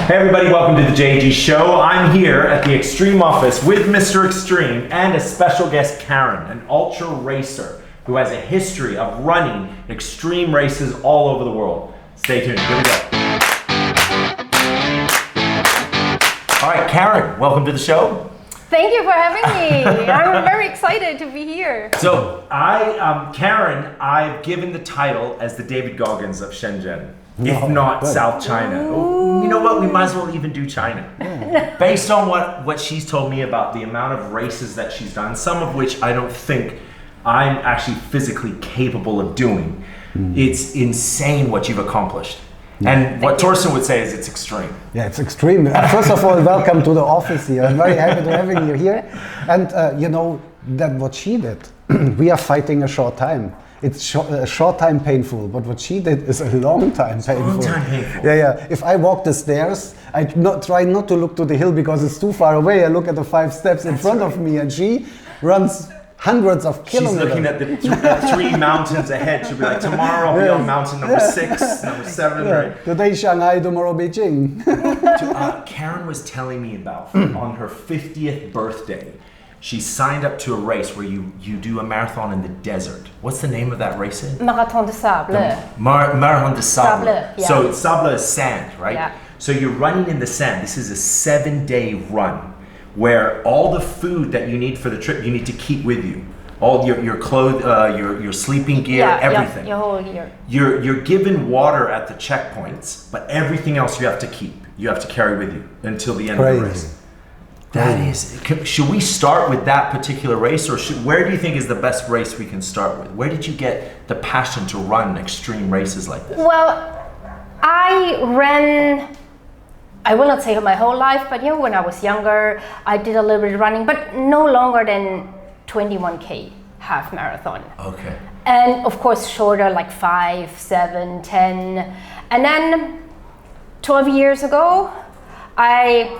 Hey everybody, welcome to the JG Show. I'm here at the Extreme office with Mr. Extreme and a special guest, Karin, an ultra racer who has a history of running extreme races all over the world. Stay tuned, here we go. All right, Karin, welcome to the show. Thank you for having me. I'm very excited to be here. So Karin, I've given the title as the David Goggins of Shenzhen. If not South China. Oh, you know what? We might as well even do China. Yeah. Based on what she's told me about the amount of races that she's done, some of which I don't think I'm actually physically capable of doing. It's insane what you've accomplished. And what Torsten would say is it's extreme. Yeah, it's extreme. First of all, welcome to the office here. I'm very happy to having you here. And you know, that what she did, we are fighting a short time. It's a short time painful, but what she did is a long time painful. Long time painful. Yeah. If I walk the stairs, I try not to look to the hill because it's too far away. I look at the 5 steps in front of me, and she runs hundreds of kilometers. She's looking at the 3 mountains ahead. She'll be like, tomorrow I'll be on mountain number 6, number 7, right? Today Shanghai, tomorrow Beijing. Karin was telling me about on her 50th birthday, she signed up to a race where you do a marathon in the desert. What's the name of that race? Marathon de Sables. Marathon de Sables. Yeah. So Sables is sand, right? Yeah. So you're running in the sand. This is a 7-day run where all the food that you need for the trip, you need to keep with you. All your clothes, your sleeping gear, everything. Your whole year. You're given water at the checkpoints, but everything else you have to keep. You have to carry with you until the end of the race. That is, should we start with that particular race, or where do you think is the best race we can start with? Where did you get the passion to run extreme races like this? Well, I ran, I will not say my whole life, but when I was younger, I did a little bit of running, but no longer than 21K half marathon. Okay. And of course shorter, like 5, 7, 10. And then 12 years ago, I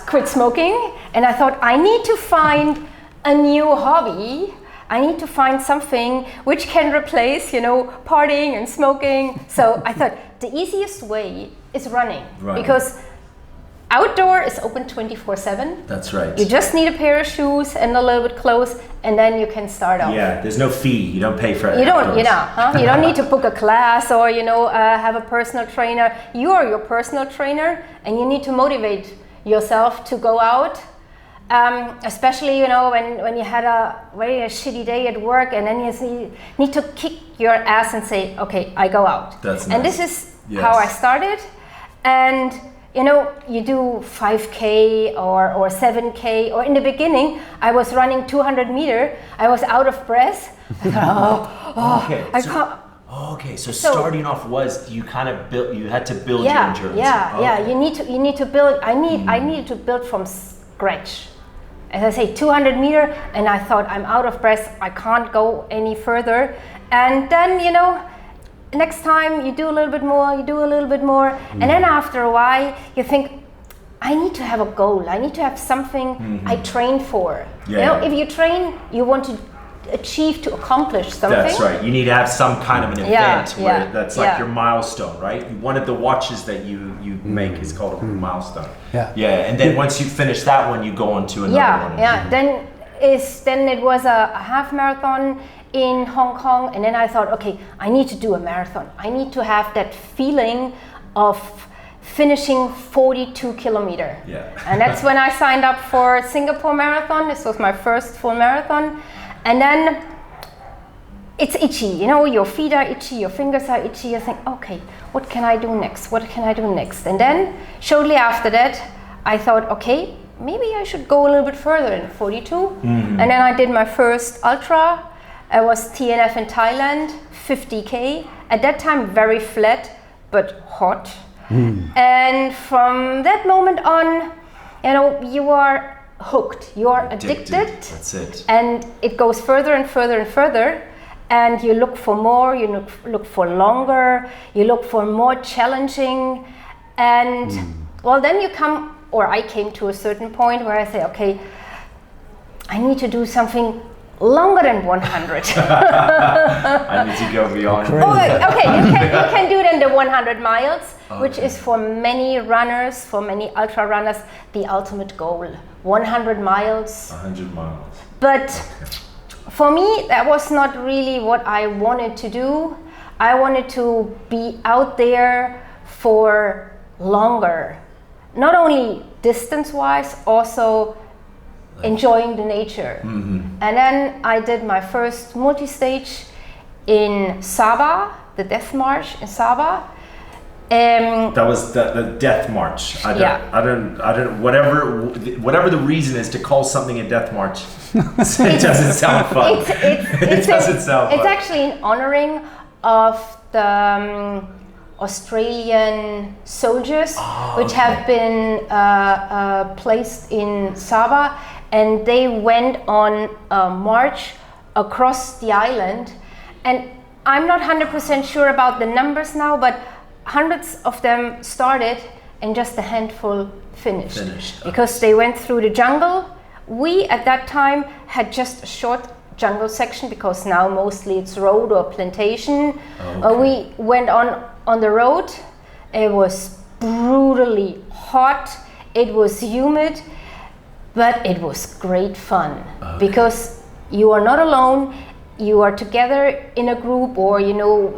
quit smoking, and I thought I need to find a new hobby. I need to find something which can replace, partying and smoking. So I thought the easiest way is running, because outdoor is open 24/7. That's right. You just need a pair of shoes and a little bit clothes, and then you can start off. Yeah, there's no fee. You don't pay for it. You don't, you don't need to book a class or have a personal trainer. You are your personal trainer, and you need to motivate yourself to go out. Especially when you had a very shitty day at work, and then you need to kick your ass and say, okay, I go out. That's nice. And this is how I started. And you do 5K or 7K, or in the beginning, I was running 200 meter. I was out of breath. Okay, so starting off was you kind of built. You had to build your endurance. Yeah. You need to build. I needed to build from scratch. As I say, 200 meter, and I thought I'm out of breath. I can't go any further. And then next time you do a little bit more, and then after a while you think, I need to have a goal. I need to have something I train for. If you train, you want to achieve, to accomplish something. That's right. You need to have some kind of an event where that's like your milestone, right? One of the watches that you make is called a milestone. And then once you finish that one, you go on to another one. Then it was a half marathon in Hong Kong, and then I thought, okay, I need to do a marathon. I need to have that feeling of finishing 42 kilometer. And that's when I signed up for Singapore Marathon. This was my first full marathon. And then it's itchy, your feet are itchy, your fingers are itchy. You think, okay, what can I do next? And then shortly after that, I thought, okay, maybe I should go a little bit further in 42. And then I did my first ultra. I was TNF in Thailand, 50K. At that time, very flat, but hot. And from that moment on, you are hooked. You are addicted. That's it. And it goes further and further and further. And you look for more, you look for longer, you look for more challenging. And then I came to a certain point where I say, okay, I need to do something longer than 100. I need to go beyond. Okay, you can do it in the 100. 100 miles, which is for many runners, for many ultra runners, the ultimate goal. 100 miles. 100 miles. But for me, that was not really what I wanted to do. I wanted to be out there for longer. Not only distance-wise, also enjoying the nature. And then I did my first multi-stage in Sabah, the Death March in Sabah. That was the Death March. I don't. Whatever the reason is to call something a Death March, it doesn't sound fun. It doesn't sound fun. It's actually in honoring of the Australian soldiers, which have been placed in Sabah, and they went on a march across the island. And I'm not 100% sure about the numbers now, but hundreds of them started and just a handful finished. Because they went through the jungle. We at that time had just a short jungle section, because now mostly it's road or plantation. We went on the road. It was brutally hot, it was humid, but it was great fun, because you are not alone. You are together in a group, or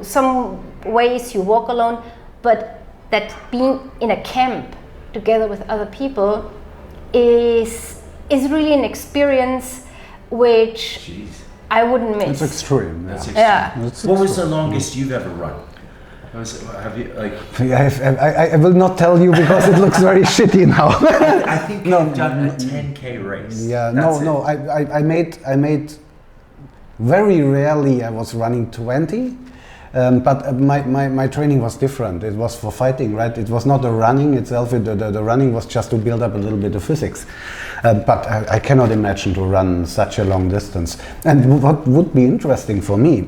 some ways you walk alone, but that being in a camp together with other people is really an experience which I wouldn't miss. It's extreme. That's extreme. Yeah. What was the longest you've ever run? Have you like? I will not tell you, because it looks very shitty now. I think you've done a 10K race. Yeah, no. I made. Very rarely I was running 20, but my training was different. It was for fighting, right? It was not the running itself. The running was just to build up a little bit of physics. But I cannot imagine to run such a long distance. And what would be interesting for me,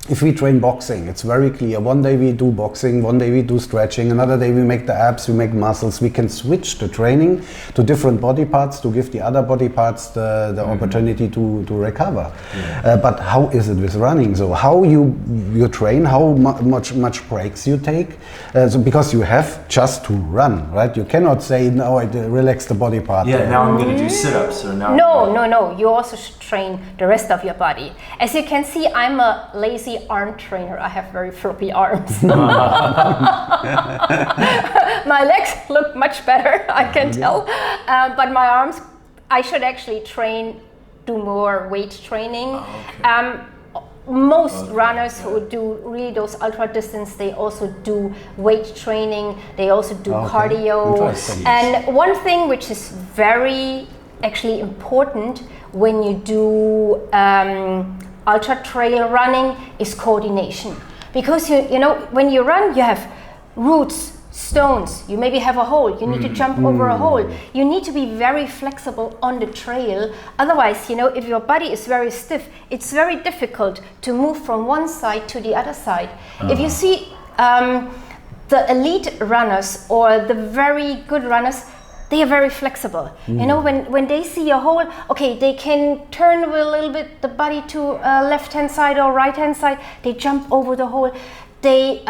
if we train boxing, it's very clear. One day we do boxing, one day we do stretching, another day we make the abs, we make muscles. We can switch the training to different body parts to give the other body parts the opportunity to recover. But how is it with running? So how you train, how much breaks you take? Because you have just to run, right? You cannot say, no, I relax the body part. Yeah, now I'm going to do sit-ups. Or now No. You also should train the rest of your body. As you can see, I'm a lazy arm trainer. I have very floppy arms. My legs look much better, I can tell. But my arms, I should actually do more weight training. Most runners who do really those ultra distance, they also do weight training, they also do cardio. And one thing which is very actually important when you do ultra trail running is coordination, because when you run, you have roots, stones, you maybe have a hole, you need to jump over a hole. You need to be very flexible on the trail. Otherwise, if your body is very stiff, it's very difficult to move from one side to the other side. If you see the elite runners or the very good runners, they are very flexible. When they see a hole, they can turn a little bit the body to left-hand side or right-hand side. They jump over the hole. They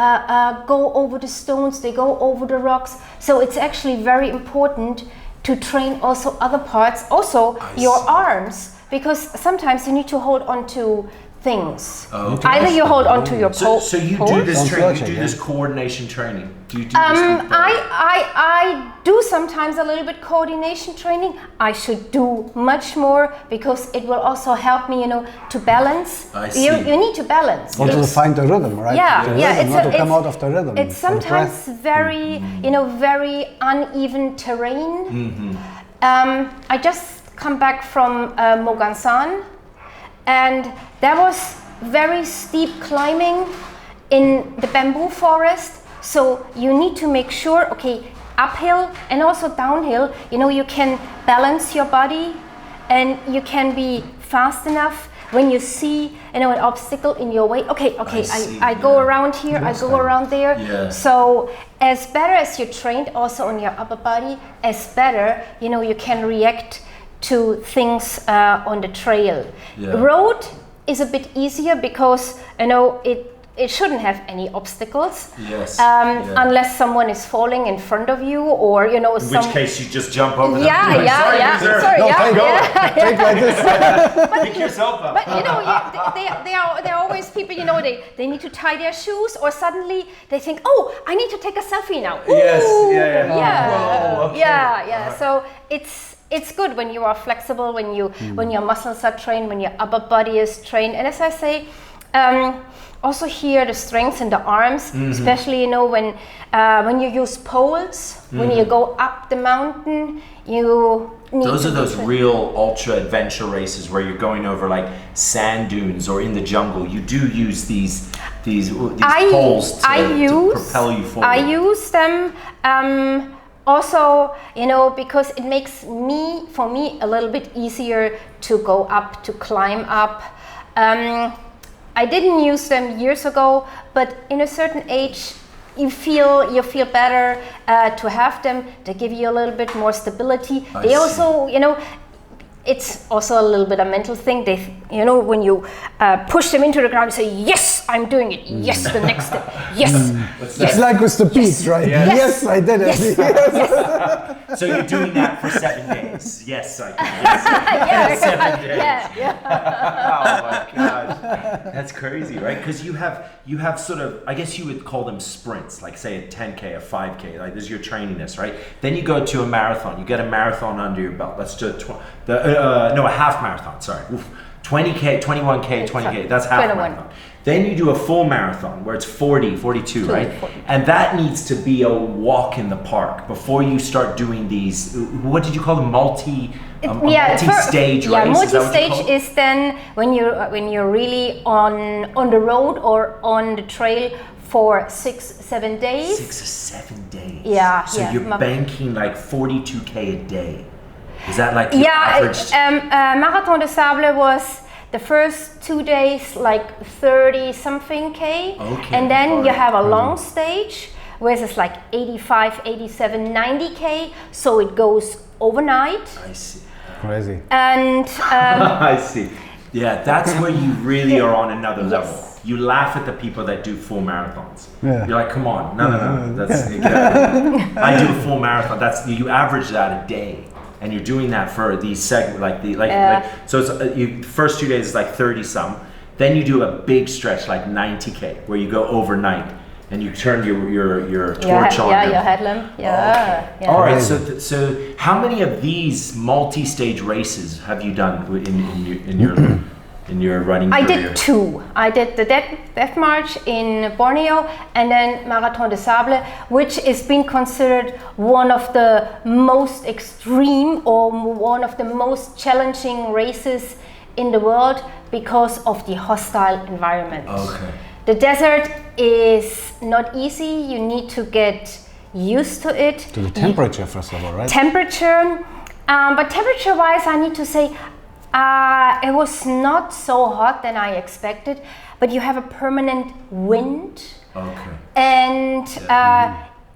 go over the stones. They go over the rocks. So it's actually very important to train also other parts, also your arms, because sometimes you need to hold on to things. Either you hold on to your pole. So you do this training, you do this coordination training. Do you do this? I do sometimes a little bit coordination training. I should do much more, because it will also help me, to balance. I see. You need to balance. Also to find the rhythm, right? Not to come out of the rhythm. It's sometimes very, very uneven terrain. I just come back from Mogansan, and there was very steep climbing in the bamboo forest. So you need to make sure, uphill and also downhill, you can balance your body, and you can be fast enough when you see, an obstacle in your way. I go around here, I go around there. Yeah. So as better as you trained also on your upper body, as better, you can react to things on the trail. Yeah. Road is a bit easier, because, it shouldn't have any obstacles. Yes. Unless someone is falling in front of you, or in which case you just jump over them. Sorry, Take like this. Pick yourself up. But there are always people, they need to tie their shoes, or suddenly they think, oh, I need to take a selfie now. Yes, Whoa, okay. So it's good when you are flexible, when your muscles are trained, when your upper body is trained, and as I say, also here the strength in the arms, especially when you use poles, when you go up the mountain, you need those are those real ultra adventure races where you're going over like sand dunes or in the jungle. You do use these poles to propel you forward. I use them also, because it makes for me a little bit easier to go up, to climb up. I didn't use them years ago, but in a certain age, you feel better to have them. They give you a little bit more stability. They also, it's also a little bit a mental thing. They, when you push them into the ground, you say, "Yes, I'm doing it. Yes, the next step. Yes." It's like with the beats, right? Yes, I did it. Yes. So you're doing that for 7 days. Yes, I can. Yes. 7 days. Oh my gosh, that's crazy, right? Because you have sort of, I guess you would call them sprints, like say a 10K, a 5K. Like this, you're training this, right? Then you go to a marathon. You get a marathon under your belt. Let's do a half marathon. Sorry. 20K, 21K, 20K, that's half 21. marathon. Then you do a full marathon where it's 40, 42, right? 42. And that needs to be a walk in the park before you start doing these, what did you call them, multi-stage race? Yeah, multi-stage is then when you're really on the road or on the trail for 6-7 days. 6 or 7 days. Yeah. So you're banking like 42K a day. Is that like the average? Marathon des Sables was the first 2 days like 30 something K. Okay. And then you have a long stage where it's like 85, 87, 90K. So it goes overnight. I see. Crazy. And I see. Yeah, that's where you really are on another level. You laugh at the people that do full marathons. Yeah. You're like, come on, no. That's I do a full marathon. You average that a day. And you're doing that for these segments, so it's first 2 days is like 30 some. Then you do a big stretch like 90K where you go overnight and you turn your torch on. Yeah, your headlamp. Yeah. Okay. All right. So how many of these multi-stage races have you done in your running career? I did 2. I did the Death March in Borneo and then Marathon des Sables, which is being considered one of the most extreme or one of the most challenging races in the world because of the hostile environment. Okay. The desert is not easy. You need to get used to it. To the temperature, first of all, right? Temperature. But temperature-wise, I need to say, it was not so hot than I expected, but you have a permanent wind. Okay. And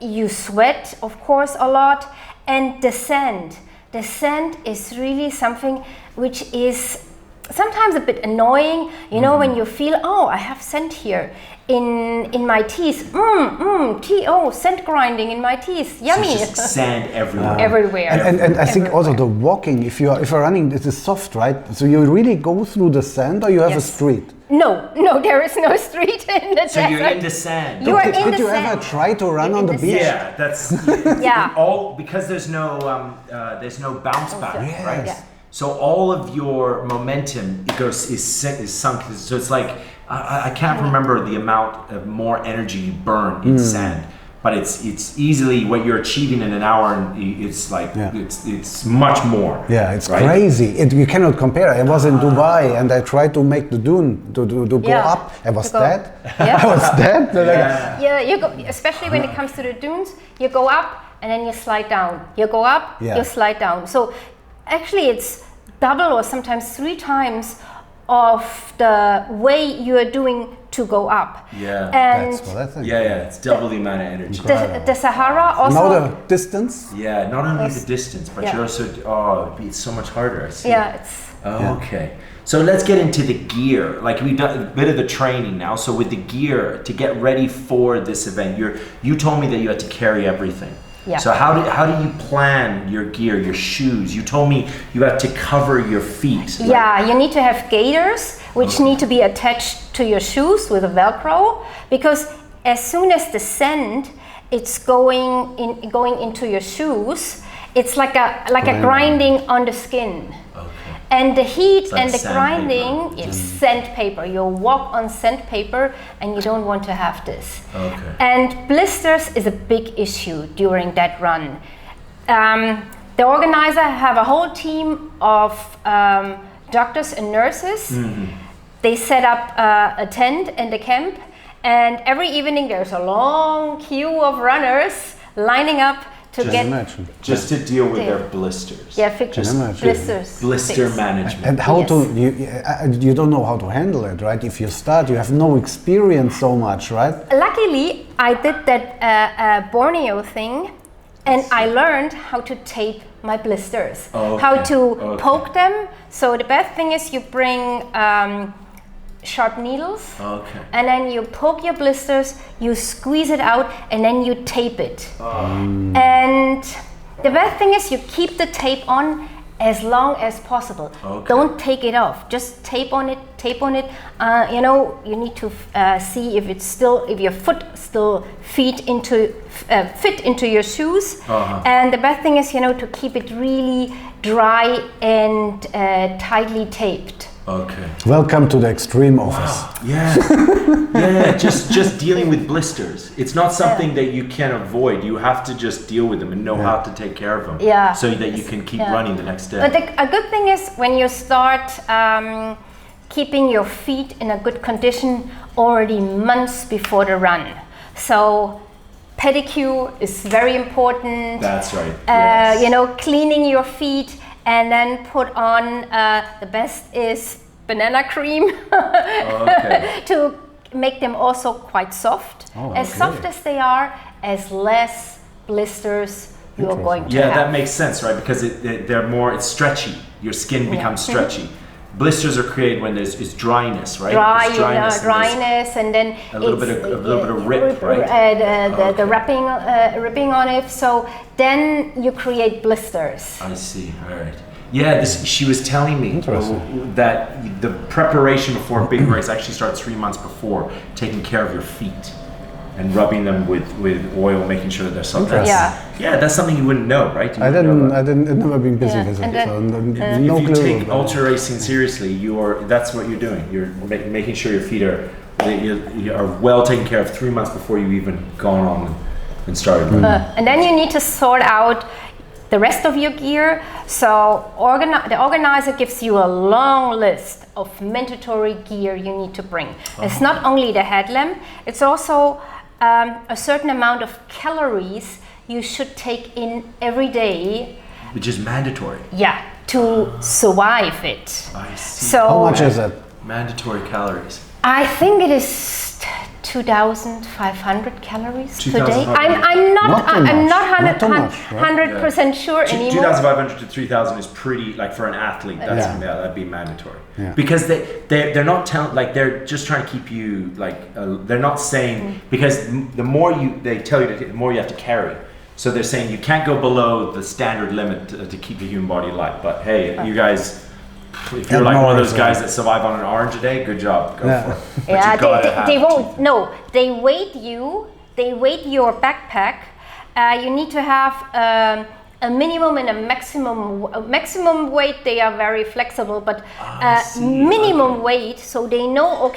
you sweat, of course, a lot. And the sand. The sand is really something which is sometimes a bit annoying, when you feel, I have sand here in my teeth. Sand grinding in my teeth. Yummy. So it's just sand everywhere. Everywhere. And I think also the walking, if you're running, it is soft, right? So you really go through the sand, or you have a street? No, there is no street in the desert. So you're in the sand. Did you ever try to run on the beach? Yeah, that's all because there's no bounce back, right? Yeah. So all of your momentum is sunk. So it's like I can't remember the amount of more energy you burn in sand, but it's easily what you're achieving in an hour, and it's like it's much more. Yeah, it's crazy. You cannot compare. I was in Dubai and I tried to make the dune to go up. I was dead. Yeah. I was dead. You go, especially when it comes to the dunes. You go up and then you slide down. You go up, you slide down. So actually, it's double or sometimes 3 times of the way you are doing to go up. Yeah, and that's what I think. Yeah, it's double the amount of energy. The Sahara also. Now the distance. Yeah, not only the distance, but you're also. It's so much harder. I see. Yeah, it's. Okay. So let's get into the gear. Like we've done a bit of the training now. So with the gear to get ready for this event, you told me that you had to carry everything. Yeah. So how do you plan your gear, your shoes? You told me you have to cover your feet. Yeah, you need to have gaiters, which need to be attached to your shoes with a Velcro, because as soon as the sand it's going into your shoes, it's like a grinding on the skin. And the heat and the grinding is sandpaper. You walk on sandpaper and you don't want to have this. Okay. And blisters is a big issue during that run. The organizer have a whole team of doctors and nurses. They set up a tent in the camp, and every evening there's a long queue of runners lining up to just to deal with their blisters. Yeah, blisters. Blister management. And how you don't know how to handle it, right? If you start, you have no experience so much, right? Luckily, I did that Borneo thing, and I learned how to tape my blisters, how to poke them. So the best thing is you bring sharp needles, and then you poke your blisters, you squeeze it out, and then you tape it. And the best thing is you keep the tape on as long as possible. Don't take it off. Just tape on it. You need to see if your foot still fit into your shoes. And the best thing is to keep it really dry and tightly taped. Okay. Welcome to the extreme office. Yeah. Just dealing with blisters. It's not something that you can avoid. You have to just deal with them and know how to take care of them. Yeah. So that you can keep running the next day. But a good thing is when you start keeping your feet in a good condition already months before the run. So pedicure is very important. That's right. Yes. Cleaning your feet. And then put on, the best is banana cream to make them also quite soft. Soft as they are, as less blisters you're going to have. Yeah, that makes sense, right? Because it's stretchy. Your skin becomes stretchy. Blisters are created when there's dryness, right? Dryness, and then a little bit of rip, right? The ripping on it. So then you create blisters. I see. All right. Yeah, she was telling me that the preparation before a big race actually starts 3 months before, taking care of your feet and rubbing them with oil, making sure that they're soft. That's something you wouldn't know, right? I didn't. Never been busy with it. If you take ultra racing seriously, that's what you're doing. You're making sure your feet are well taken care of 3 months before you've even gone on and started. And then you need to sort out the rest of your gear. So the organizer gives you a long list of mandatory gear you need to bring. It's not only the headlamp, it's also a certain amount of calories you should take in every day. Which is mandatory. Yeah, to survive it. I see. So how much is it? Mandatory calories. I think it is 2,500 calories per day. I'm not 100% sure anymore. 2,500 to 3,000 is pretty, like for an athlete, that'd be mandatory. Yeah. Because they're not they're just trying to keep you they're not saying because the more they tell you the more you have to carry. So they're saying you can't go below the standard limit to keep the human body light. But hey, you guys. If you're like one of those guys that survive on an orange a day, good job. Go for it. But they won't. No, they weight you. They weight your backpack. You need to have a minimum and a maximum weight. They are very flexible, but minimum weight. So they know,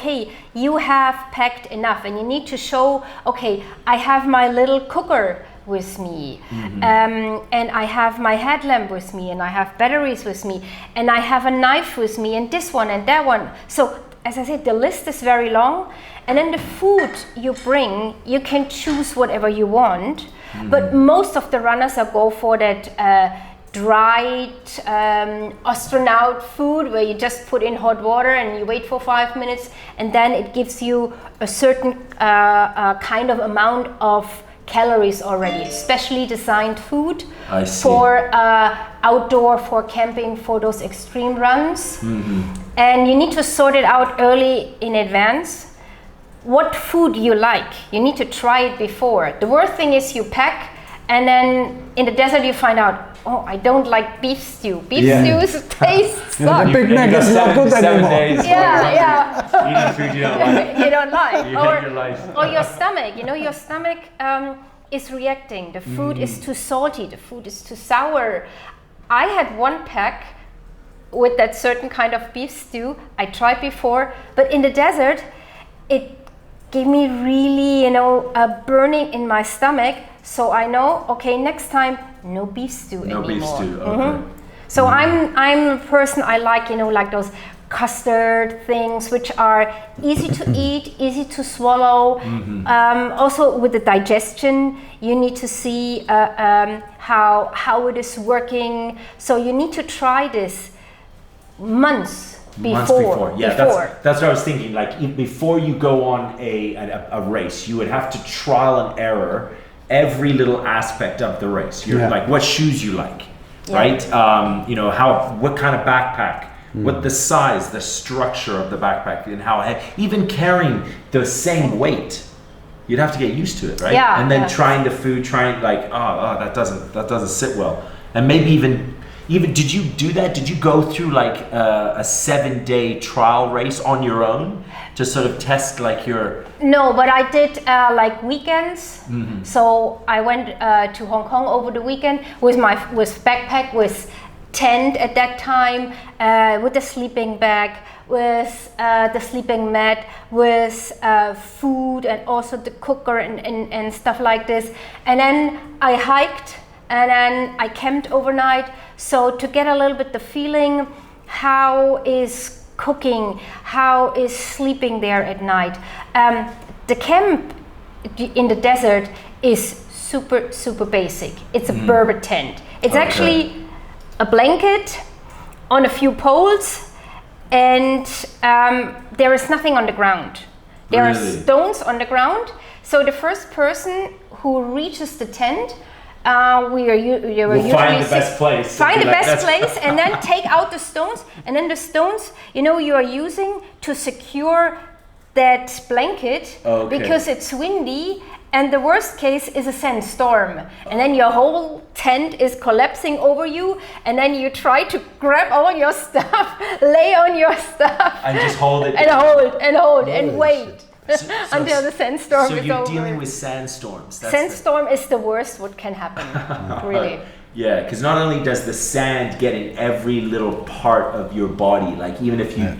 you have packed enough, and you need to show, I have my little cooker with me, and I have my headlamp with me, and I have batteries with me, and I have a knife with me, and this one and that one. So as I said, the list is very long, and then the food you bring, you can choose whatever you want, but most of the runners go for that dried astronaut food where you just put in hot water and you wait for 5 minutes, and then it gives you a certain kind of amount of calories already, especially designed food I see. for outdoor, for camping, for those extreme runs. And you need to sort it out early in advance. What food you like, you need to try it before. The worst thing is you pack and then in the desert you find out, oh, I don't like beef stew. Beef stews taste suck. The Big Mac is not good anymore. Days eating food you don't like. You don't like. You hate your life. Or your stomach, your stomach is reacting. The food is too salty, the food is too sour. I had one pack with that certain kind of beef stew I tried before, but in the desert, it gave me really, a burning in my stomach. So I know, okay, next time, no beef stew anymore. No beef stew, okay. So I'm a person, I like, like those custard things, which are easy to eat, easy to swallow. Also with the digestion, you need to see how it is working. So you need to try this months before. Yeah, that's what I was thinking. Like before you go on a race, you would have to trial and error every little aspect of the race. You're like what shoes you like, right? What kind of backpack, what the size, the structure of the backpack, and how even carrying the same weight. You'd have to get used to it, right? Yeah. And then trying the food, that doesn't sit well, and maybe even did you do that? Did you go through like a 7-day trial race on your own to sort of test like your? No, but I did like weekends. So I went to Hong Kong over the weekend with backpack, with tent at that time, with the sleeping bag, with the sleeping mat, with food and also the cooker and stuff like this. And then I hiked and then I camped overnight. So to get a little bit the feeling, how is cooking, how is sleeping there at night. The camp in the desert is super, super basic. It's a Berber tent. It's actually a blanket on a few poles, and there is nothing on the ground. There are stones on the ground. So the first person who reaches the tent, we'll find the best place. Find the best place and then take out the stones. And then the stones, you are using to secure that blanket because it's windy. And the worst case is a sandstorm. And then your whole tent is collapsing over you. And then you try to grab all your stuff, lay on your stuff. And just hold it. And hold and wait. Until the sandstorm is over. So you're dealing with sandstorms. Sandstorm is the worst what can happen, really. Yeah, because not only does the sand get in every little part of your body, like even if you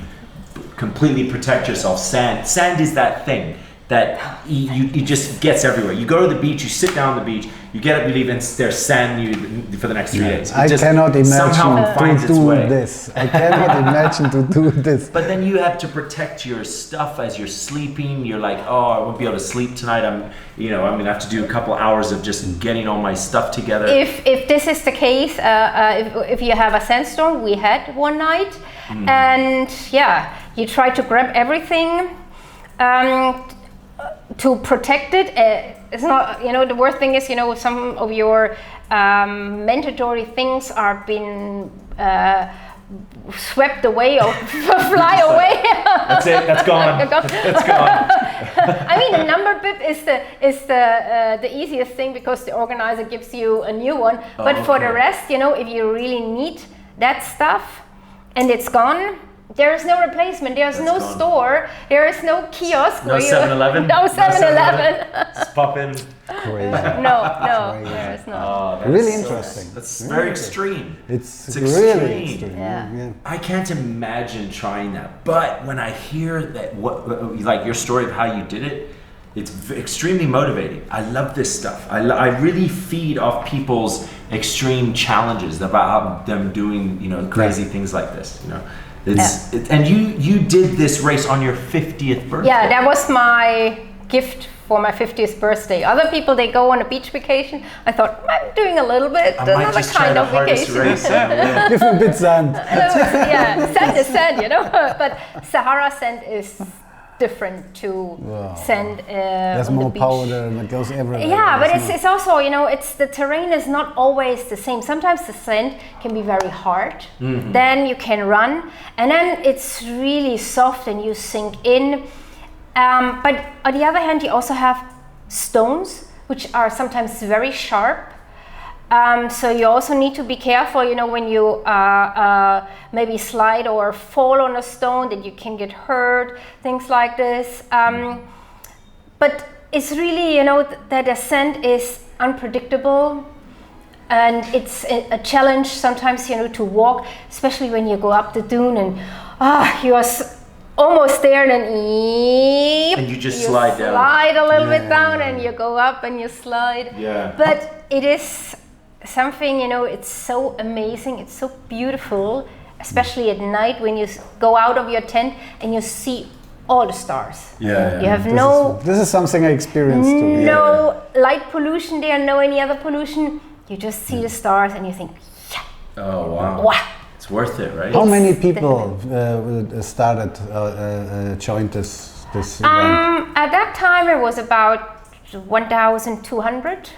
completely protect yourself, sand is that thing that it just gets everywhere. You go to the beach, you sit down on the beach, you get up, you leave, and there's sand for the next 3 days. I cannot imagine to do this. I cannot imagine to do this. But then you have to protect your stuff as you're sleeping. You're like, oh, I won't be able to sleep tonight. I'm gonna have to do a couple hours of just getting all my stuff together. If this is the case, if you have a sandstorm, we had one night, and you try to grab everything. To protect it, it's not, the worst thing is, some of your mandatory things are being swept away or fly away. That's it, that's gone. It's gone. I mean, the number bib is the easiest thing because the organizer gives you a new one. But for the rest, if you really need that stuff and it's gone, there is no replacement. There is no store. There is no kiosk. No 7-Eleven. No 7-Eleven. Just pop in. Crazy. No, there is not. Really interesting. That's very extreme. It's extreme. really extreme. Yeah. I can't imagine trying that. But when I hear that, like your story of how you did it, it's extremely motivating. I love this stuff. I really feed off people's extreme challenges about them doing crazy things like this. And you did this race on your 50th birthday. Yeah, that was my gift for my 50th birthday. Other people, they go on a beach vacation. I thought, I'm doing a little bit, another kind of vacation. Give a bit sand. Sand is sand, But Sahara sand is different to sand There's on more the beach. powder and it goes everywhere. Yeah, but There's it's also, it's the terrain is not always the same. Sometimes the sand can be very hard. Then you can run, and then it's really soft and you sink in. But on the other hand, you also have stones, which are sometimes very sharp. So you also need to be careful, when you maybe slide or fall on a stone, that you can get hurt, things like this. But it's really, that ascent is unpredictable, and it's a challenge sometimes, to walk, especially when you go up the dune and you are almost there, and you just slide down. Slide a little bit down, and you go up and you slide. Yeah. But it is something, it's so amazing, it's so beautiful, especially at night when you go out of your tent and you see all the stars. Yeah. You have This is something I experienced too. no light pollution there, no any other pollution. You just see the stars and you think, Oh, wow. wow. It's worth it, right? How many people joined this event? At that time it was about 1,200.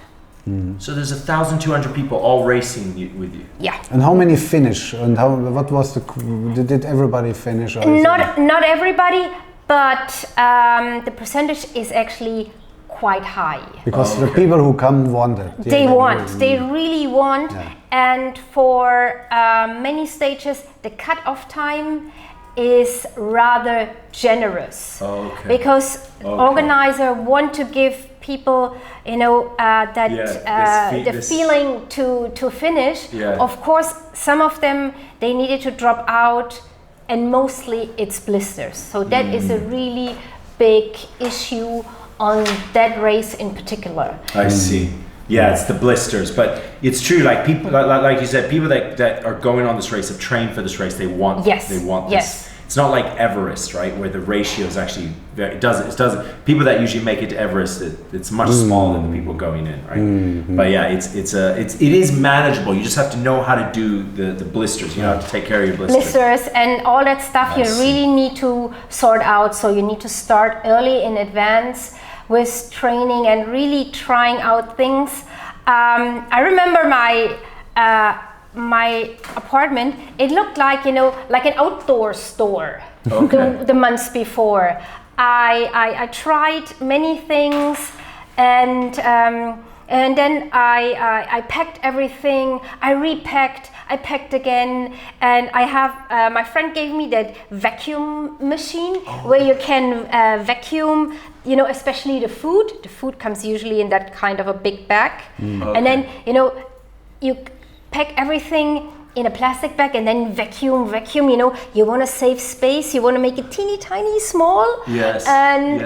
So there's 1,200 people all racing with you. Yeah. And how many finish? And what was did everybody finish? Or is Not everybody, but the percentage is actually quite high. because the people who come want it. They really want. Yeah. And for many stages, the cut-off time is rather generous. Okay. Because organizer want to give people, the feeling to finish. Yeah. Of course, some of them, they needed to drop out, and mostly it's blisters. So that is a really big issue on that race in particular. I see. Yeah, it's the blisters, but it's true. Like people, like you said, people that are going on this race have trained for this race. They want this. It's not like Everest, right, where the ratio is actually very. It doesn't. People that usually make it to Everest, it's much smaller than the people going in, right? But yeah, it is manageable. You just have to know how to do the blisters. You have to take care of your Blisters and all that stuff. You really need to sort out. So you need to start early in advance with training and really trying out things. I remember my apartment, it looked like, like an outdoor store. The months before. I tried many things, and then I packed everything, I repacked, I packed again, and I have, my friend gave me that vacuum machine where you can vacuum, especially the food. The food comes usually in that kind of a big bag. And then, you pack everything in a plastic bag and then vacuum, you want to save space, you want to make it teeny tiny small. Yes. And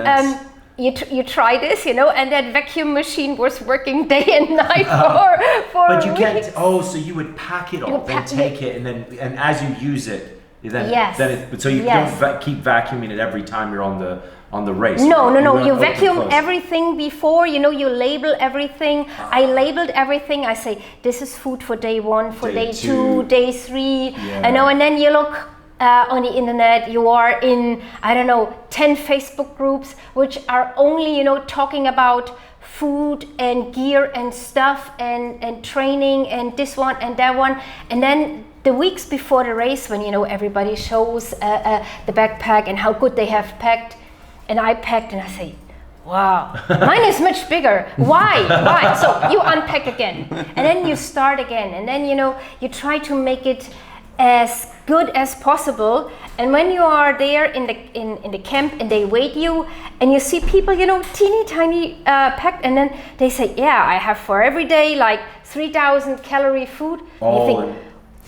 you try this, and that vacuum machine was working day and night for But you weeks. can't. So you would pack it all, then take it, and as you use it, so you don't keep vacuuming it every time you're on the race. No. Right? You vacuum everything before, you label everything. I labeled everything. I say, this is food for day 1, for day 2, day 3. And then you look on the internet, you are in, 10 Facebook groups, which are only, talking about food and gear and stuff and training and this one and that one. And then the weeks before the race, when, everybody shows the backpack and how good they have packed, and I packed and I say, wow, mine is much bigger. Why? So you unpack again, and then you start again, and then you try to make it as good as possible. And when you are there in the camp and they wait you, and you see people, teeny tiny packed, and then they say, yeah, I have for every day like 3,000 calorie food. And you think,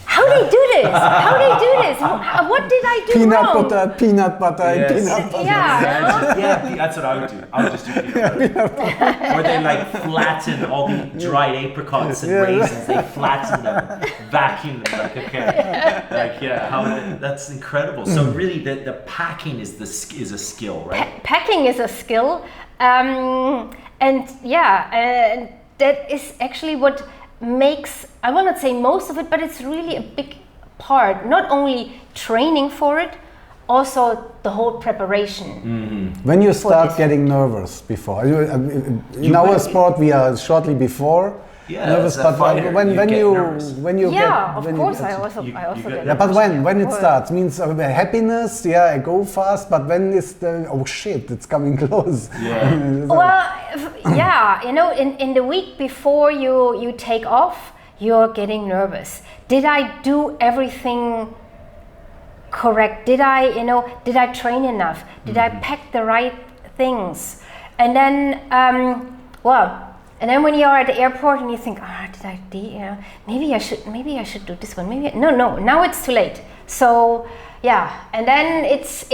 how they do this? What did I do wrong? Peanut butter, and peanut butter. Yeah. That's what I would do. I would just do peanut butter. Or they like flatten all the dried apricots and raisins. They flatten them, vacuum them. That's incredible. So really, the packing is a skill, right? Packing is a skill, and that is actually what makes, I will not say most of it, but it's really a big part. Not only training for it, also the whole preparation. When you start this. getting nervous before, in our sport we are shortly before. Yeah, Nervous, as a but fighter, when get you nervous. when you Yeah, get of when course. you I get, also you get get yeah, nervous. but when it starts means happiness. Yeah, I go fast, but when is the oh shit, it's coming close. Yeah. Well, yeah, you know, in the week before you take off, you're getting nervous. Did I do everything correct? Did I train enough? Did I pack the right things? And then, and then when you're at the airport and you think, maybe I should do this one. No, now it's too late. So yeah, and then it's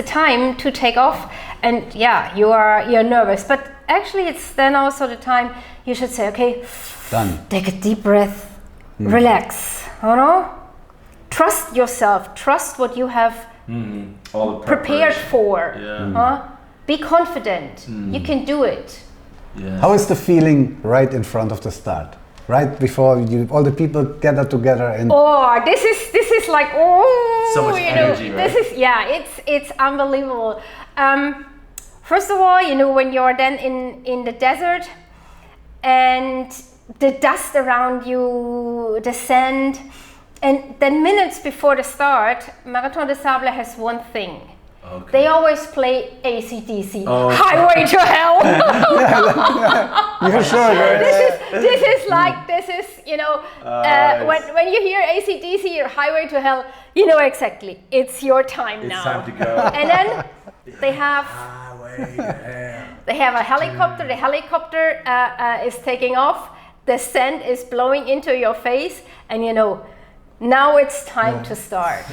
the time to take off, and yeah, you're nervous, but actually it's then also the time you should say, okay, Done. take a deep breath, relax, trust yourself, trust what you have All the prepared preparation. for. Yeah. Be confident, you can do it. Yes. How is the feeling right in front of the start? Right before all the people gather together and Oh, this is like So much energy, right? This is it's unbelievable. First of all, when you're then in the desert and the dust around you, the sand, and then minutes before the start, Marathon des Sables has one thing. Okay. They always play AC/DC, Oh. Highway to Hell. you're sure This is when you hear AC/DC or Highway to Hell, you know exactly it's your time It's now. time to go. And then they have Highway to hell. they have a helicopter. The helicopter is taking off. The sand is blowing into your face, and now it's time to start.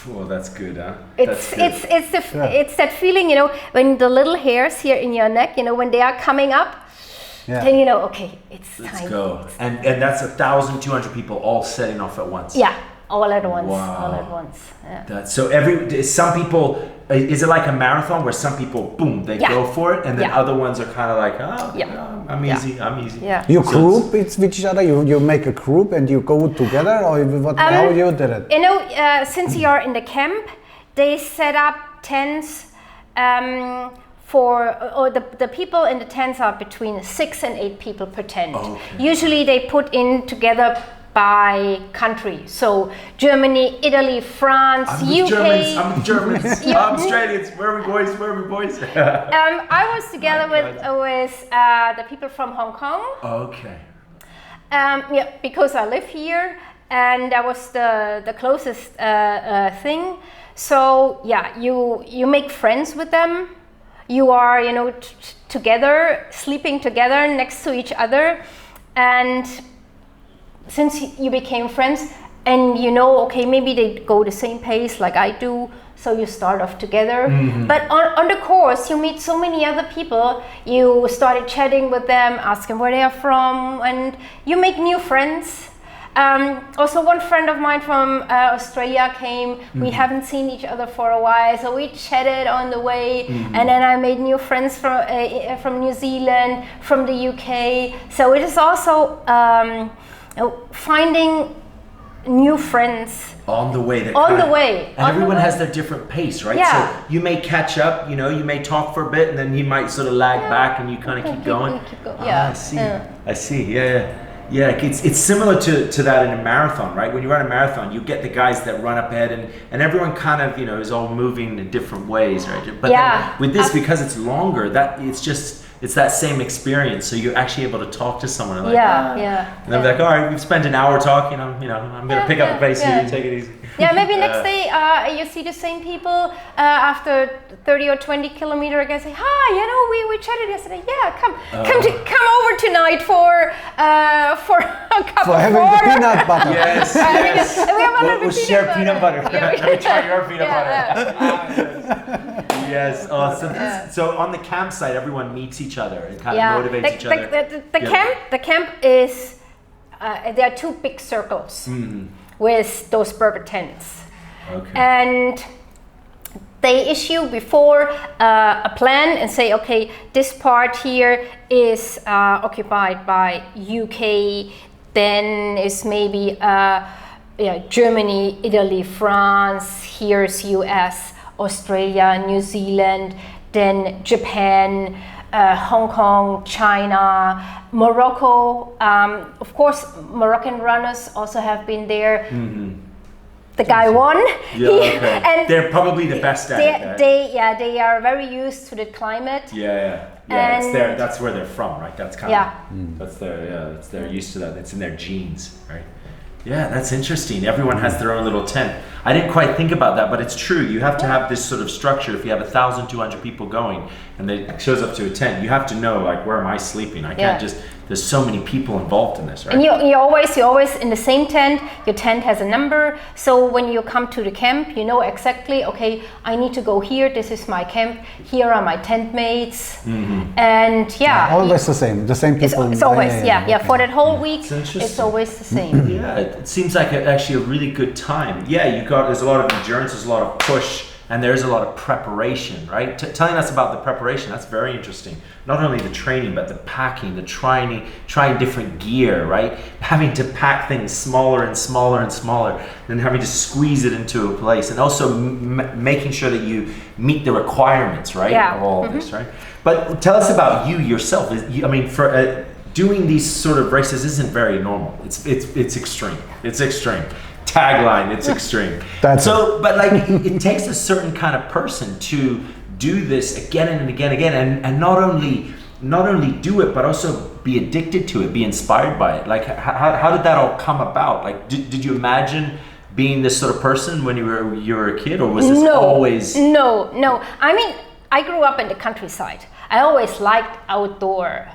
Oh, that's good, huh? It's that feeling, when the little hairs here in your neck, when they are coming up, then okay, it's Let's time. go. And that's 1,200 people all setting off at once. Yeah, all at once. Wow. All at once. Yeah. So some people, is it like a marathon where some people, boom, they go for it, and then other ones are kind of like, I'm easy. Yeah. you group with each other, you make a group and you go together, or how you did it? Since you're in the camp, they set up tents or the people in the tents are between 6 and 8 people per tent. Okay. Usually they put in together by country. So Germany, Italy, France, UK. I'm the Germans. I'm Australians. Where are we boys? I was together with the people from Hong Kong. Okay. Because I live here, and that was the closest thing. So yeah, you make friends with them. You are together, sleeping together next to each other, and since you became friends, and okay, maybe they go the same pace like I do, so you start off together. But on the course, you meet so many other people. You started chatting with them, asking where they are from, and you make new friends. Also, one friend of mine from Australia came. We haven't seen each other for a while, so we chatted on the way. And then I made new friends from New Zealand, from the UK. So it is also finding new friends on the way. And everyone has their different pace, right? Yeah. So you may catch up, you may talk for a bit, and then you might sort of lag back, and you kind of keep going. Yeah. I see. Yeah, it's similar to that in a marathon, right? When you run a marathon, you get the guys that run up ahead, and everyone kind of is all moving in different ways, right? But then with this, because it's longer, it's that same experience. So you're actually able to talk to someone and and they're like, all right, we've spent an hour talking. I'm gonna pick up the pace here and take it easy. Yeah, maybe next day you see the same people after 30 or 20 kilometers again. Say, hi, we chatted yesterday. Yeah, come over tonight for a cup of having water. the peanut butter. Yes. We'll share peanut butter. Let me try your peanut butter. Yes. So on the campsite, everyone meets each other and kind of motivates each other. The camp is there are 2 big circles. With those Berber tents. Okay. And they issue before a plan and say, okay, this part here is occupied by UK, then is maybe Germany, Italy, France, here's US, Australia, New Zealand, then Japan, Hong Kong, China, Morocco. Of course, Moroccan runners also have been there. The guy won. And they're probably the best at it. They are very used to the climate. That's where they're from, right? That's kind of they're used to that. It's in their genes, right? Yeah, that's interesting. Everyone has their own little tent. I didn't quite think about that, but it's true. You have to have this sort of structure. If you have 1,200 people going and it shows up to a tent, you have to know, like, where am I sleeping? I can't just, there's so many people involved in this, right? And you're always in the same tent. Your tent has a number. So when you come to the camp, you know exactly, okay, I need to go here. This is my camp. Here are my tent mates. And always the same people. It's always, for that whole week, it's always the same. It seems like actually a really good time. There's a lot of endurance, there's a lot of push, and there's a lot of preparation, right? Telling us about the preparation, that's very interesting. Not only the training, but the packing, the trying different gear, right? Having to pack things smaller and smaller and smaller, and having to squeeze it into a place, and also making sure that you meet the requirements, right? Of all of this, right? But tell us about you yourself. Doing these sort of races isn't very normal. It's extreme. It's extreme. Tagline, it's extreme. But like it takes a certain kind of person to do this again and again, and not only do it, but also be addicted to it, be inspired by it. Like how did that all come about? Like did you imagine being this sort of person when you were a kid, or was this always? No. I mean, I grew up in the countryside. I always liked outdoor.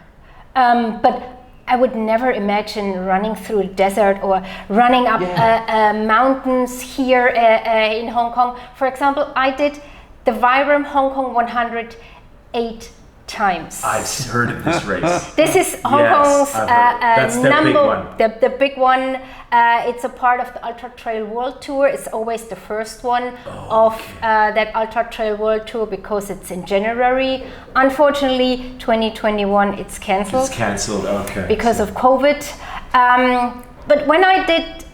But I would never imagine running through the desert or running up mountains here in Hong Kong. For example, I did the Vibram Hong Kong 100 8 times. I've heard of this race. This is Hong Kong's that's the big one. The big one. It's a part of the Ultra Trail World Tour. It's always the first one of that Ultra Trail World Tour because it's in January. Unfortunately, 2021 it's cancelled. It's cancelled, okay. Because of COVID. But when I did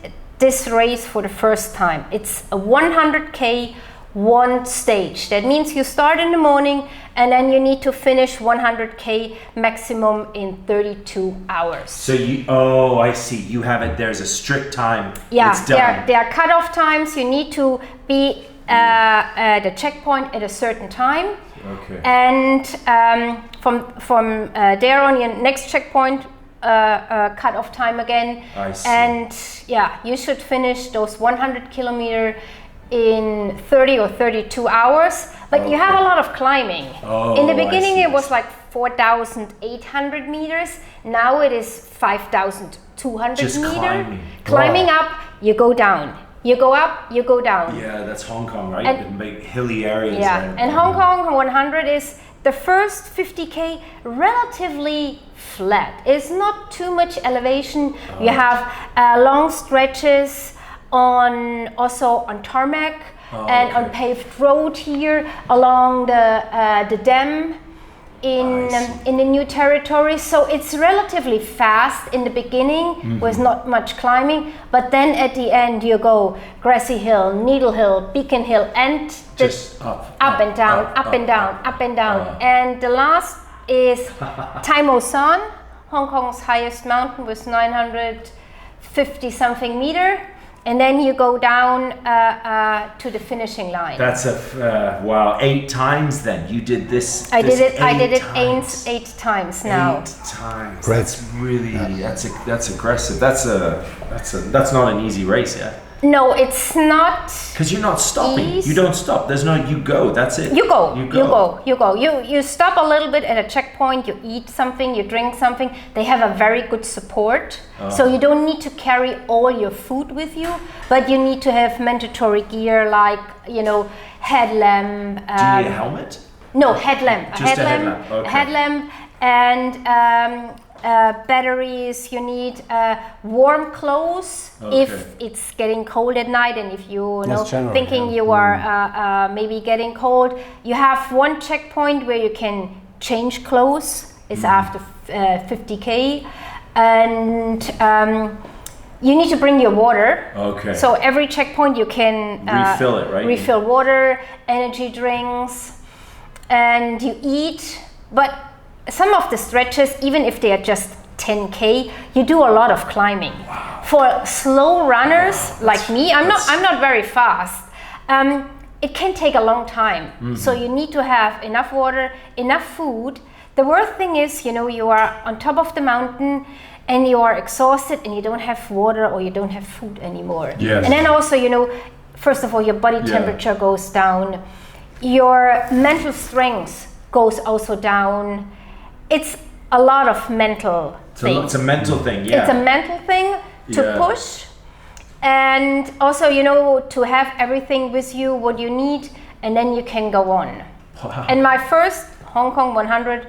this race for the first time, it's a 100K one stage. That means you start in the morning and then you need to finish 100K maximum in 32 hours. So I see. You have it. There's a strict time. Yeah, it's done. There are cutoff times. You need to be at the checkpoint at a certain time. Okay. And from there on, your next checkpoint cutoff time again. I see. And you should finish those 100 kilometer in 30 or 32 hours, but you have a lot of climbing. In the beginning it was like 4,800 meters. Now it is 5,200 meters. Climbing up, you go down. You go up, you go down. Yeah, that's Hong Kong, right? The big hilly areas. Yeah, and Hong Kong 100 is the first 50K relatively flat. It's not too much elevation. You have long stretches also on tarmac and on paved road here along the dam in the new territory. So it's relatively fast in the beginning with not much climbing, but then at the end you go Grassy Hill, Needle Hill, Beacon Hill, and just up and down, up and down. And the last is Tai Mo San, Hong Kong's highest mountain with 950 something meter. And then you go down to the finishing line. That's 8 times then. You did this. I did it 8 times now. 8 times. Great. That's really that's aggressive. That's not an easy race, yeah. No, it's not. Because you're not stopping. Easy. You don't stop. There's no you go. That's it. You go. You stop a little bit at a checkpoint. You eat something. You drink something. They have a very good support, so you don't need to carry all your food with you, but you need to have mandatory gear like headlamp. Do you need a helmet? No, headlamp. Just a headlamp. Okay. Headlamp and. Batteries, you need warm clothes if it's getting cold at night, and if you thinking you are maybe getting cold. You have one checkpoint where you can change clothes. It's after 50K, and you need to bring your water. Okay. So every checkpoint you can refill it, right? Refill water, energy drinks, and you eat. But some of the stretches, even if they are just 10K, you do a lot of climbing. Wow. For slow runners like me, I'm not very fast. It can take a long time. So you need to have enough water, enough food. The worst thing is, you are on top of the mountain and you are exhausted and you don't have water or you don't have food anymore. Yes. And then also, first of all, your body temperature goes down. Your mental strength goes also down. It's a lot of mental things. It's a mental thing, yeah. It's a mental thing to push. And also, to have everything with you, what you need, and then you can go on. Wow. And my first Hong Kong 100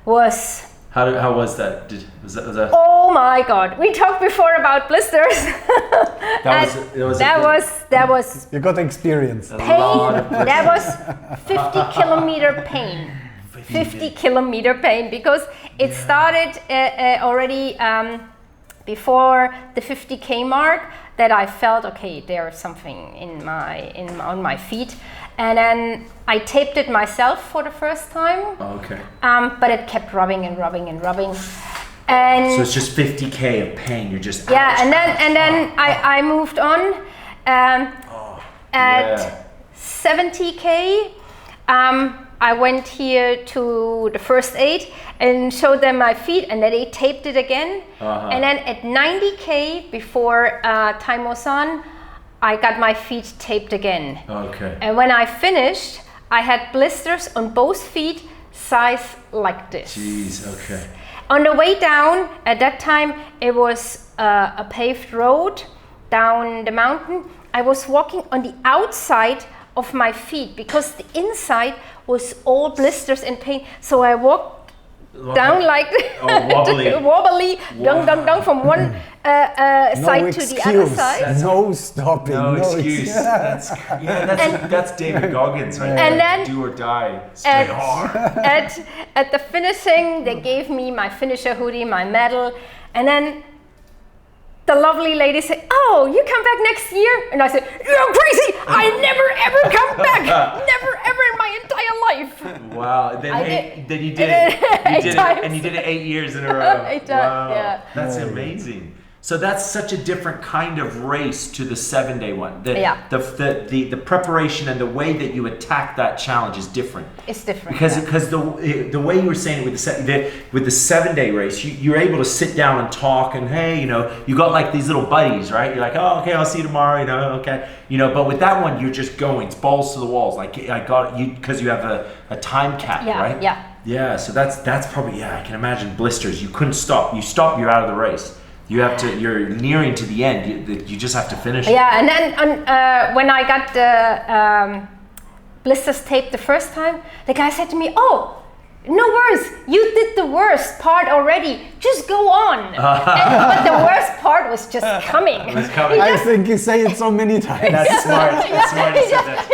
was... How was that? Was that? Oh my God! We talked before about blisters. That was. You got experience. Pain. That was 50 kilometer pain. 50 kilometer pain because it started already before the 50K mark that I felt okay. There's something on my feet. And then I taped it myself for the first time. Okay. But it kept rubbing and rubbing and rubbing. And so it's just 50K of pain. You're just ouch. And then I moved on. At 70K, I went here to the first aid and showed them my feet, and then they taped it again. And then at 90K, before time was on, I got my feet taped again. Okay. And when I finished, I had blisters on both feet, size like this. Jeez, okay. On the way down, at that time, it was a paved road down the mountain. I was walking on the outside of my feet because the inside was all blisters and pain. So I walked down like wobbly, down from one side to the other side. No stopping. No excuse. That's David Goggins, right? And then do or die, stay hard. At the finishing, they gave me my finisher hoodie, my medal, and then the lovely lady said, "Oh, you come back next year?" And I said, "You're crazy! I never ever come back! Never ever in my entire life!" Wow! Then you did it. You did it, and you did it 8 years in a row. 8 times, wow. yeah. That's amazing. So that's such a different kind of race to the 7-day one. The preparation and the way that you attack that challenge is different. It's different because the way you were saying it with the 7-day race, you're able to sit down and talk and hey, you got like these little buddies, right? You're like, oh, okay, I'll see you tomorrow. Okay, but with that one, you're just going. It's balls to the walls. Like I got you because you have a time cap, right? Yeah. Yeah. So that's probably I can imagine blisters. You couldn't stop. You stop, you're out of the race. You're nearing to the end. You just have to finish it. Yeah, and then when I got the blisters taped the first time, the guy said to me, "Oh, no worries, you did the worst part already. Just go on." But the worst part was just coming. I think you say it so many times. That's smart. That's smart. He said that.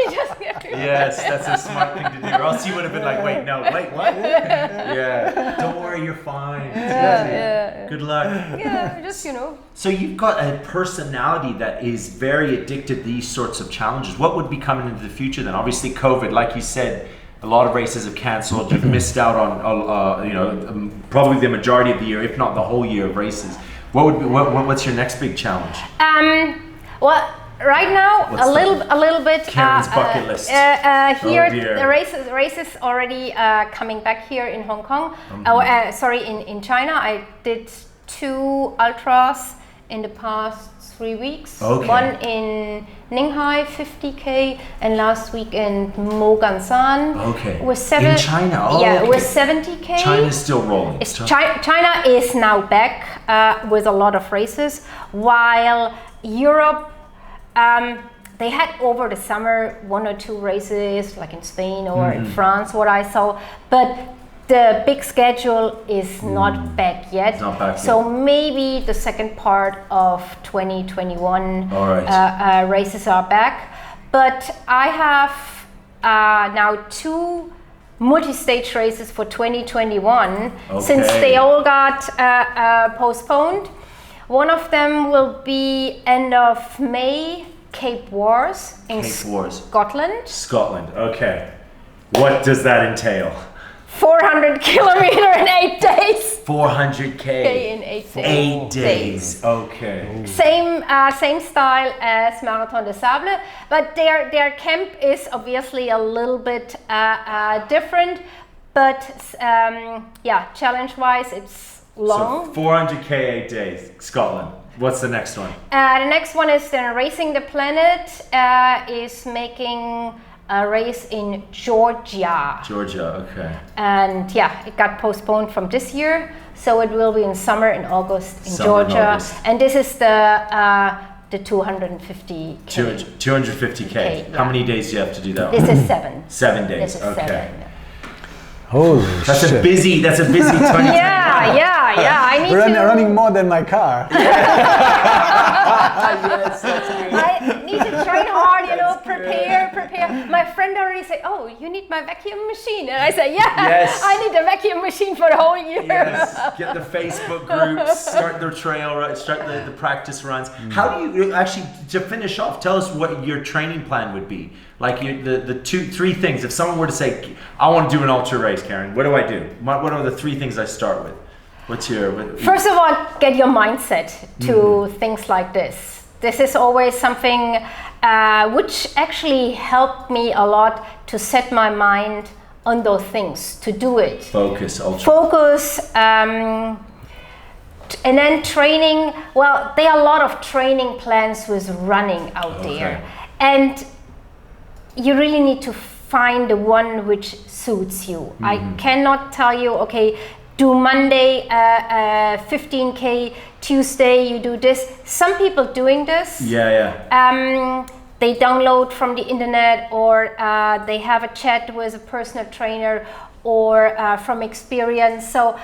Yes, that's a smart thing to do. Or else you would have been like, wait, what? Yeah. Don't worry, you're fine. Yeah. Good luck. Yeah, just So you've got a personality that is very addicted to these sorts of challenges. What would be coming into the future then? Obviously COVID, like you said, a lot of races have cancelled. You've missed out on probably the majority of the year, if not the whole year of races. What's your next big challenge? Well, right now a little bit. Karen's bucket list. Here the races already coming back here in Hong Kong. In China. I did 2 ultras in the past 3 weeks. Okay. One in Ninghai, 50K, and last week in Mogansan. Okay. With in China. Oh, yeah, okay. with 70K. China's still rolling. China is now back with a lot of races, while Europe. They had over the summer 1 or 2 races, like in Spain or in France, what I saw, but the big schedule is not back yet. It's not back so yet. Maybe the second part of 2021 races are back. But I have now 2 multi-stage races for 2021 since they all got postponed. One of them will be end of May, Cape Wars in Cape Wars. Scotland. Scotland, okay. What does that entail? 400 kilometer in 8 days. 400K in 8 days. 8 days. Okay. Same style as Marathon des Sables, but their camp is obviously a little bit different. But challenge-wise, it's long. So 400K 8 days, Scotland. What's the next one? The next one is then Racing the Planet is making a race in Georgia. Georgia, okay. And it got postponed from this year, so it will be in summer in August in Georgia. And this is the 250K. 250K. Yeah. How many days do you have to do that? This is 7. 7 days. This is okay. 7. Holy That's shit. a busy 2020. Yeah. I need Running more than my car. Yes, that's good. I need to train hard, prepare. My friend already said, "Oh, you need my vacuum machine," and I said, "Yeah, Yes. I need a vacuum machine for the whole year." Yes, get the Facebook groups, start the trail, start the practice runs. How do you actually, to finish off, tell us what your training plan would be? Like the 2-3 things. If someone were to say, "I want to do an ultra race, Karin," what do I do? What are the 3 things I start with? First of all, get your mindset to things like this. This is always something which actually helped me a lot to set my mind on those things, to do it. Focus. And then training. Well, there are a lot of training plans with running out there, and you really need to find the one which suits you. I cannot tell you, okay, do Monday 15K, Tuesday you do this. Some people doing this. They download from the internet, or they have a chat with a personal trainer, or from experience. So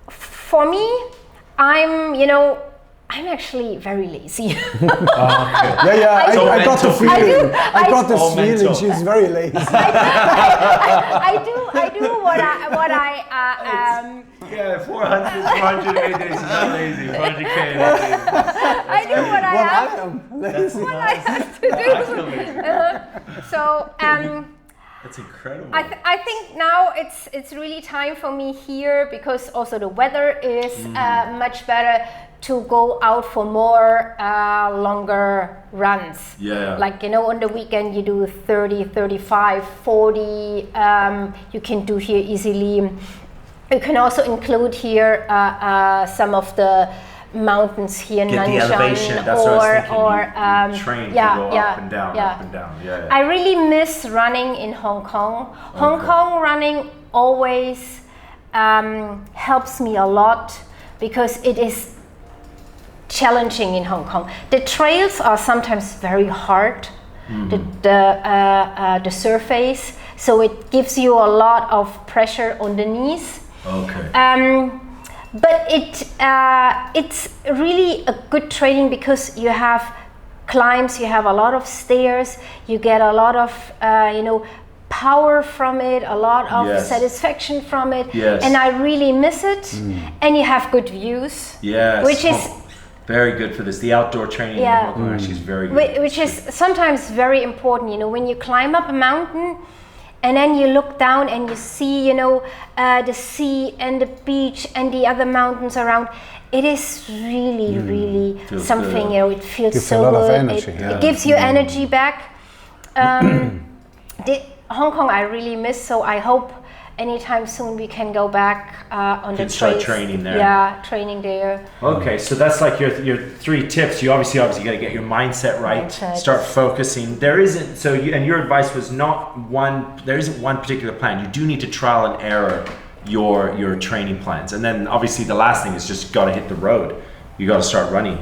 for me, I'm actually very lazy. I got the feeling. I got this feeling. She's very lazy. I do what I 400 days is not lazy. 400K. I do what I have. What I have to do. So that's incredible. I think now it's really time for me here, because also the weather is much better, to go out for more longer runs. Like, on the weekend you do 30, 35, 40. You can do here easily. You can also include here some of the mountains here in Nanshan, the elevation. That's what I was thinking. Train to go up and down, up and down. I really miss running in Hong Kong. Hong Kong running always helps me a lot, because it is challenging in Hong Kong. The trails are sometimes very hard, the surface, so it gives you a lot of pressure on the knees. But it's really a good training, because you have climbs, you have a lot of stairs, you get a lot of power from it, a lot of satisfaction from it, and I really miss it. And you have good views, which is very good for this. The outdoor training in Hong Kong actually is very good. Which is sometimes very important. When you climb up a mountain, and then you look down and you see, the sea and the beach and the other mountains around. It is really, really something. It feels so good. A lot of energy. It gives you energy back. Hong Kong I really miss, so I hope anytime soon we can go back on the trails. Start training there. Yeah, training there. Okay, so that's like your 3 tips. You obviously got to get your mindset right. Start focusing. There isn't and your advice was there isn't one particular plan. You do need to trial and error your training plans, and then obviously the last thing is just got to hit the road. You got to start running,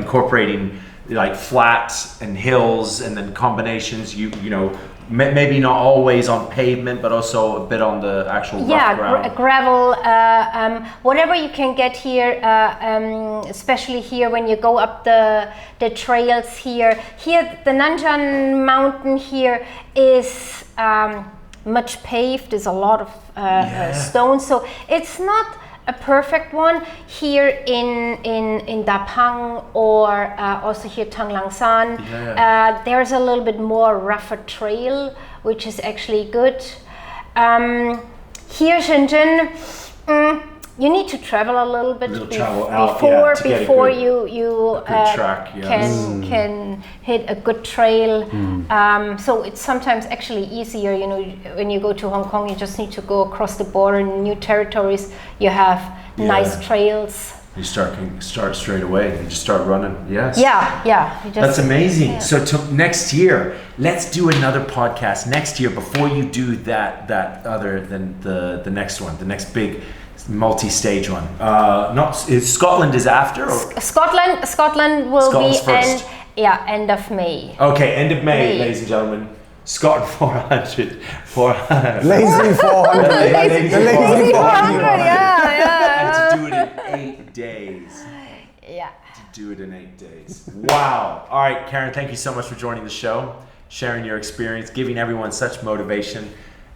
incorporating like flats and hills, and then combinations. Maybe not always on pavement, but also a bit on the actual rough ground. Gravel, whatever you can get here, especially here when you go up the trails here. Here, the Nanshan mountain here is much paved. There's a lot of stones, so it's not a perfect one. Here in Dapang or also here Tanglangshan, there's a little bit more rougher trail, which is actually good. Here Shenzhen, you need to travel a little bit before you can hit a good trail. So it's sometimes actually easier, you know, when you go to Hong Kong, you just need to go across the border in new territories. You have nice trails. You start straight away. You just start running. Yes. Yeah. That's amazing. Yeah. So next year, let's do another podcast next year before you do that other than the next one, the next big multi-stage one. Scotland is after? Or? Scotland will Scotland's be first. End of May. Okay, end of May, ladies and gentlemen. Scotland 400. Lazy 400. Lazy 400, yeah. And to do it in 8 days. Yeah. To do it in 8 days. Wow. All right, Karin, thank you so much for joining the show, sharing your experience, giving everyone such motivation.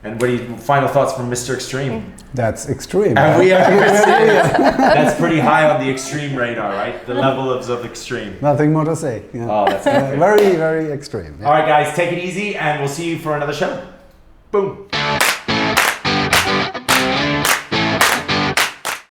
And what are your final thoughts from Mr. Extreme? That's extreme. And that's pretty high on the extreme radar, right? The level of extreme. Nothing more to say. Yeah. Oh, that's perfect. Very, very extreme. Yeah. All right, guys, take it easy, and we'll see you for another show. Boom.